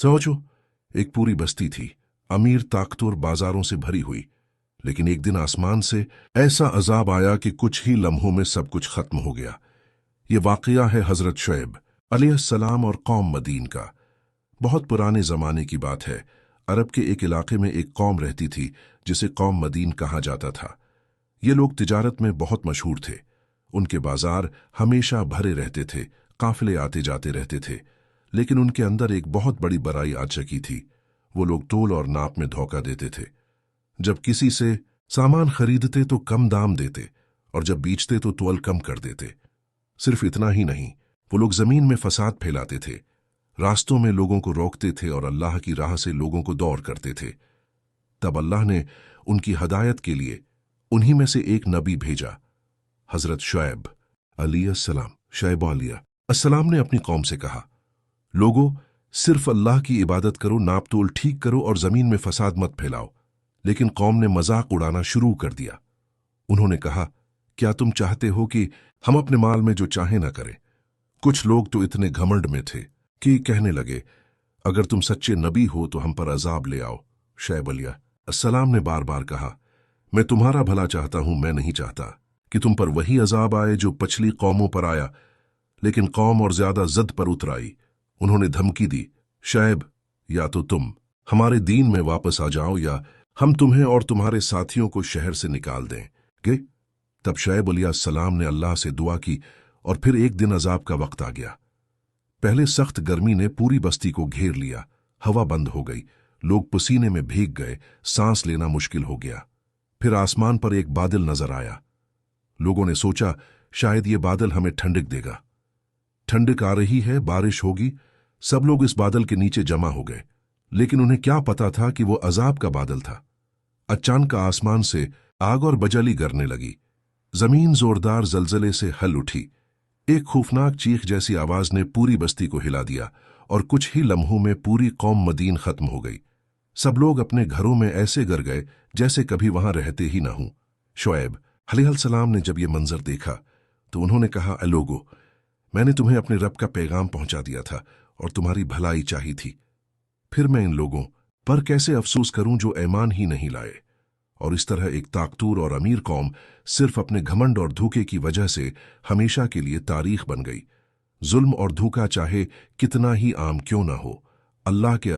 सोचो, एक पूरी बस्ती थी, अमीर ताकतवर बाजारों से भरी हुई। लेकिन एक दिन आसमान से ऐसा अजाब आया कि कुछ ही लम्हों में सब कुछ खत्म हो गया। ये वाकया है हजरत शुएब अलैहिस्सलाम और कौम मदीन का। बहुत पुराने जमाने की बात है। अरब के एक इलाके में एक कौम रहती थी जिसे कौम मदीन कहा जाता था। ये लोग तिजारत में बहुत मशहूर थे। उनके बाजार हमेशा भरे रहते थे, काफिले आते जाते रहते थे। लेकिन उनके अंदर एक बहुत बड़ी बुराई आ चुकी थी। वो लोग तोल और नाप में धोखा देते थे। जब किसी से सामान खरीदते तो कम दाम देते, और जब बेचते तो तोल कम कर देते। सिर्फ इतना ही नहीं, वो लोग जमीन में फसाद फैलाते थे, रास्तों में लोगों को रोकते थे और अल्लाह की राह से लोगों को दौर करते थे। तब अल्लाह ने उनकी हदायत के लिए उन्हीं में से एक नबी भेजा, हजरत शुएब अलैहिस्सलाम। शुएब अलैहिस्सलाम ने अपनी कौम से कहा, लोगों, सिर्फ अल्लाह की इबादत करो, नाप तोल ठीक करो और जमीन में फसाद मत फैलाओ। लेकिन कौम ने मजाक उड़ाना शुरू कर दिया। उन्होंने कहा, क्या तुम चाहते हो कि हम अपने माल में जो चाहे ना करें? कुछ लोग तो इतने घमंड में थे कि कहने लगे, अगर तुम सच्चे नबी हो तो हम पर अजाब ले आओ। शुएब अलैहिस्सलाम ने बार बार कहा, मैं तुम्हारा भला चाहता हूं, मैं नहीं चाहता कि तुम पर वही अजाब आए जो पिछली कौमों पर आया। लेकिन कौम और ज्यादा जद पर उतर आई। उन्होंने धमकी दी, शुएब, या तो तुम हमारे दीन में वापस आ जाओ या हम तुम्हें और तुम्हारे साथियों को शहर से निकाल देंगे। तब शुएब अलैहिस्सलाम ने अल्लाह से दुआ की और फिर एक दिन अजाब का वक्त आ गया। पहले सख्त गर्मी ने पूरी बस्ती को घेर लिया, हवा बंद हो गई, लोग पसीने में भीग गए, सांस लेना मुश्किल हो गया। फिर आसमान पर एक बादल नजर आया। लोगों ने सोचा, शायद ये बादल हमें ठंडक देगा। ठंडक आ रही है, बारिश होगी। सब लोग इस बादल के नीचे जमा हो गए। लेकिन उन्हें क्या पता था कि वो अजाब का बादल था। अचानक आसमान से आग और बजली गिरने लगी। जमीन जोरदार जलजले से हल उठी। एक खौफनाक चीख जैसी आवाज ने पूरी बस्ती को हिला दिया और कुछ ही लम्हों में पूरी कौम मदीन खत्म हो गई। सब लोग अपने घरों में ऐसे गिर गए जैसे कभी वहां रहते ही ना हों। शुएब अलैहिस्सलाम ने जब ये मंजर देखा तो उन्होंने कहा, लोगों, मैंने तुम्हें अपने रब का पैगाम पहुंचा दिया था और तुम्हारी भलाई चाही थी। फिर मैं इन लोगों पर कैसे अफसोस करूं जो ईमान ही नहीं लाए। और इस तरह एक ताकतूर और अमीर कौम सिर्फ अपने घमंड और धोखे की वजह से हमेशा के लिए तारीख बन गई। जुल्म और धोखा चाहे कितना ही आम क्यों ना हो, अल्लाह के